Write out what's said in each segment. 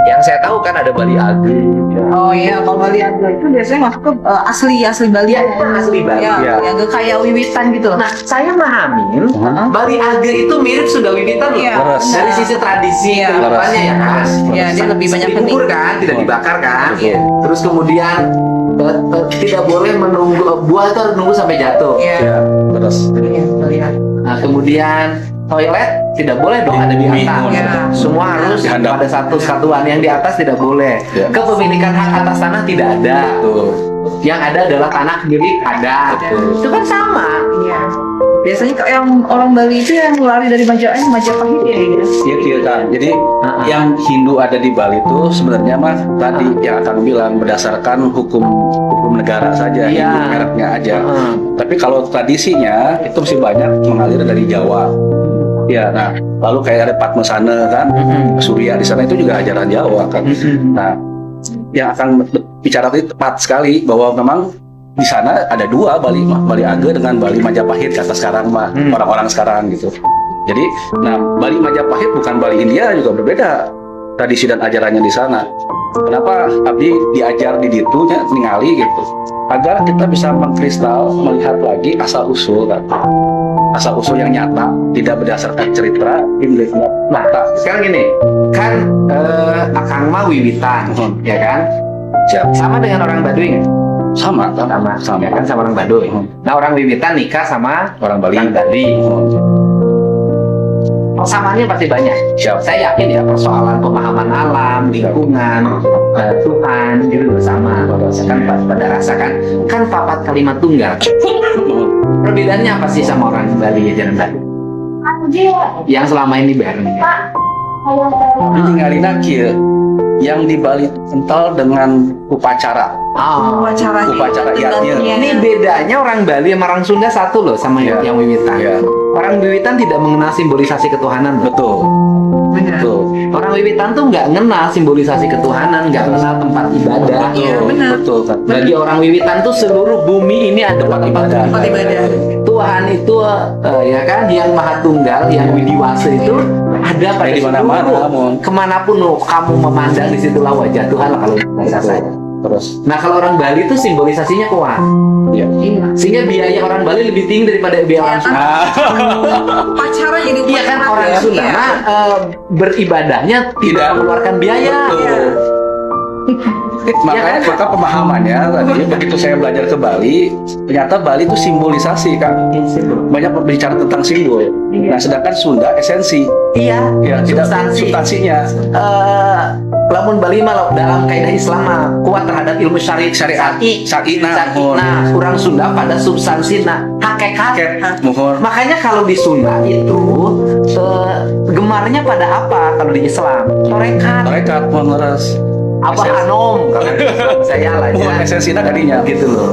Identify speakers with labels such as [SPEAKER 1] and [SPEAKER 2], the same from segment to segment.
[SPEAKER 1] Yang saya tahu kan ada Bali Age.
[SPEAKER 2] Oh iya, kalau Bali Age itu biasanya masuk ke asli Bali.
[SPEAKER 1] Asli Bali.
[SPEAKER 2] Ya, yang kayak wiwitan gitu loh.
[SPEAKER 1] Nah, saya memahami Bali Age itu mirip Sunda Wiwitan loh.
[SPEAKER 2] Iya.
[SPEAKER 1] Dari sisi tradisi
[SPEAKER 2] Iya.
[SPEAKER 1] kehidupannya ya kan.
[SPEAKER 2] Iya, dia lebih banyak
[SPEAKER 1] dikubur kan, tidak dibakar kan.
[SPEAKER 2] Iya.
[SPEAKER 1] Terus kemudian tidak boleh menunggu buah itu harus nunggu sampai jatuh.
[SPEAKER 2] Iya.
[SPEAKER 3] Terus
[SPEAKER 2] Iya, Bali Age.
[SPEAKER 1] Nah, kemudian toilet tidak boleh dong ada di
[SPEAKER 3] bumi.
[SPEAKER 1] atas.
[SPEAKER 2] Iya.
[SPEAKER 1] Semua harus
[SPEAKER 3] Dihadap.
[SPEAKER 1] pada satu satuan, yang di atas tidak boleh.
[SPEAKER 3] Iya.
[SPEAKER 1] Kepemilikan hak atas tanah tidak ada.
[SPEAKER 3] tuh.
[SPEAKER 1] Yang ada adalah tanah milik ada.
[SPEAKER 3] Betul.
[SPEAKER 1] Itu kan sama.
[SPEAKER 2] Iya. Biasanya kalau yang orang Bali itu yang lari dari Majapahit ya.
[SPEAKER 3] Iya kan. Jadi yang Hindu ada di Bali itu sebenarnya mah tadi yang akan bilang berdasarkan hukum negara saja,
[SPEAKER 1] Iya.
[SPEAKER 3] Hindu mereknya aja.
[SPEAKER 1] Heeh.
[SPEAKER 3] Tapi kalau tradisinya itu masih banyak mengalir dari Jawa. Ya, nah lalu kayak ada Padmasana kan, Surya di sana itu juga ajaran Jawa kan. Nah, yang akan bicara tadi tepat sekali bahwa memang di sana ada dua Bali Age dengan Bali Majapahit kata sekarang mah orang-orang sekarang gitu. Jadi, nah Bali Majapahit bukan Bali India juga berbeda tradisi dan ajarannya di sana. Kenapa Abdi diajar di ditunya ningali gitu agar kita bisa mengkristal melihat lagi asal usul kan. Asal usul yang nyata, tidak berdasarkan cerita, imleknya mata.
[SPEAKER 1] Sekarang gini, kan Akang mah wiwitan, ya kan?
[SPEAKER 3] Siap.
[SPEAKER 1] Sama dengan orang Baduy nggak?
[SPEAKER 3] Sama,
[SPEAKER 1] Ya kan, sama orang Baduy. Nah, orang wiwitan nikah sama
[SPEAKER 3] Orang Bali.
[SPEAKER 1] orang Bali. Persamaannya pasti banyak.
[SPEAKER 3] Siap.
[SPEAKER 1] Saya yakin ya persoalan pemahaman alam, lingkungan, Tuhan itu bersama. Kan pada rasakan kan papat kalimat tunggal. Perbedaannya apa sih sama orang Bali ajaran Bali? Yang selama ini bareng.
[SPEAKER 3] Ini tinggalin kieu. Yang di Bali kental dengan upacara. Upacara iatnya.
[SPEAKER 1] Ini bedanya orang Bali sama orang Sunda satu loh sama
[SPEAKER 3] Iya.
[SPEAKER 1] yang wiwitan.
[SPEAKER 3] Iya.
[SPEAKER 1] Orang wiwitan tidak mengenal simbolisasi ketuhanan loh.
[SPEAKER 3] Betul. Betul.
[SPEAKER 1] Orang wiwitan tuh nggak mengenal simbolisasi ketuhanan, nggak mengenal tempat ibadah.
[SPEAKER 2] Iya, benar.
[SPEAKER 3] Betul kan.
[SPEAKER 1] Bagi orang wiwitan tuh seluruh bumi ini ada tempat ibadah.
[SPEAKER 2] Tempat ibadah.
[SPEAKER 1] Tuhan itu ya kan yang maha tunggal, yang widiwasa itu ada pada
[SPEAKER 3] Di mana-mana,
[SPEAKER 1] seluruh.
[SPEAKER 3] Mon.
[SPEAKER 1] Kemanapun lo kamu memandang di situlah wajah Tuhan lah kalau bahasa saya.
[SPEAKER 3] Terus.
[SPEAKER 1] Nah kalau orang Bali itu simbolisasinya kuat,
[SPEAKER 3] Iya.
[SPEAKER 1] sehingga biaya orang Bali lebih tinggi daripada biaya orang Sunda.
[SPEAKER 2] Upacara jadi
[SPEAKER 1] Iya kan orang
[SPEAKER 2] ya.
[SPEAKER 1] Sunda
[SPEAKER 2] Iya.
[SPEAKER 1] mah, beribadahnya tidak mengeluarkan biaya.
[SPEAKER 3] Betul. Makanya maka pemahamannya tadi begitu saya belajar ke Bali, ternyata Bali itu simbolisasi kan. Banyak berbicara tentang simbol. Nah, sedangkan Sunda esensi.
[SPEAKER 1] Iya,
[SPEAKER 3] Ya, tidak
[SPEAKER 1] substansi.
[SPEAKER 3] substansinya.
[SPEAKER 1] Lamun Bali mah dalam kaidah Islam mah kuat terhadap ilmu syariat. Nah, orang Sunda pada substansina hakikat.
[SPEAKER 3] Mohon.
[SPEAKER 1] Makanya kalau di Sunda itu gemarnya pada apa kalau di Islam? Torekat,
[SPEAKER 3] Tarekat mohon leres.
[SPEAKER 1] Abah Anom kalau saya lah
[SPEAKER 3] Mohon
[SPEAKER 1] ya.
[SPEAKER 3] esensinya tadinya.
[SPEAKER 1] Gitu loh.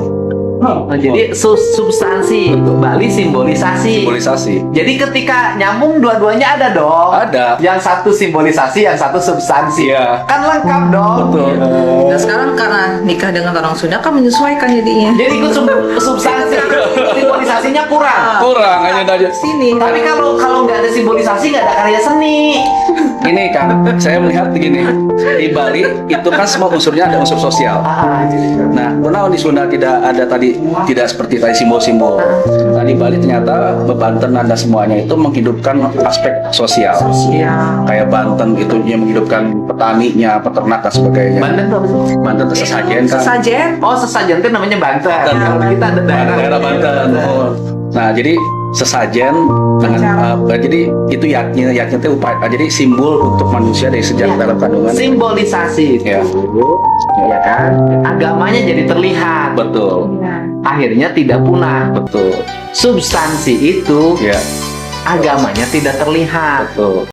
[SPEAKER 1] Nah, jadi substansi, Bali simbolisasi.
[SPEAKER 3] Simbolisasi.
[SPEAKER 1] Jadi ketika nyambung dua-duanya ada dong.
[SPEAKER 3] Ada.
[SPEAKER 1] Yang satu simbolisasi, yang satu substansi.
[SPEAKER 3] Iya.
[SPEAKER 1] Kan lengkap dong.
[SPEAKER 3] Betul.
[SPEAKER 2] Nah sekarang karena nikah dengan orang Sunda kan menyesuaikan jadinya.
[SPEAKER 1] Jadi ikut substansi, simbolisasinya kurang.
[SPEAKER 3] Kurang hanya aja.
[SPEAKER 2] Sini.
[SPEAKER 1] Tapi kalau nggak ada simbolisasi, nggak ada karya seni.
[SPEAKER 3] Ini kan saya melihat begini. Di Bali itu kan semua unsurnya ada unsur sosial. Nah, kenapa di Sunda tidak seperti tadi simbol-simbol. Nah, di Bali ternyata Banten dan semuanya itu menghidupkan aspek sosial.
[SPEAKER 2] Iya.
[SPEAKER 3] Kayak Banten itu dia menghidupkan petaninya, peternak dan sebagainya.
[SPEAKER 1] Banten tuh apa sih?
[SPEAKER 3] Banten itu sesajen kan.
[SPEAKER 2] Sesajen.
[SPEAKER 1] Oh, sesajen itu namanya Banten.
[SPEAKER 3] Banten.
[SPEAKER 1] Kalau kita ada
[SPEAKER 3] Daerah Banten. Oh. Nah, jadi sesajen dengan jadi itu yaknya itu upaya. Jadi simbol untuk manusia dari sejak dalam kandungan.
[SPEAKER 1] simbolisasi itu,
[SPEAKER 3] Ya.
[SPEAKER 1] ya kan? Agamanya jadi terlihat.
[SPEAKER 3] Betul.
[SPEAKER 1] Akhirnya tidak punah.
[SPEAKER 3] Betul.
[SPEAKER 1] Substansi itu
[SPEAKER 3] Ya,
[SPEAKER 1] agamanya tidak terlihat.
[SPEAKER 3] betul.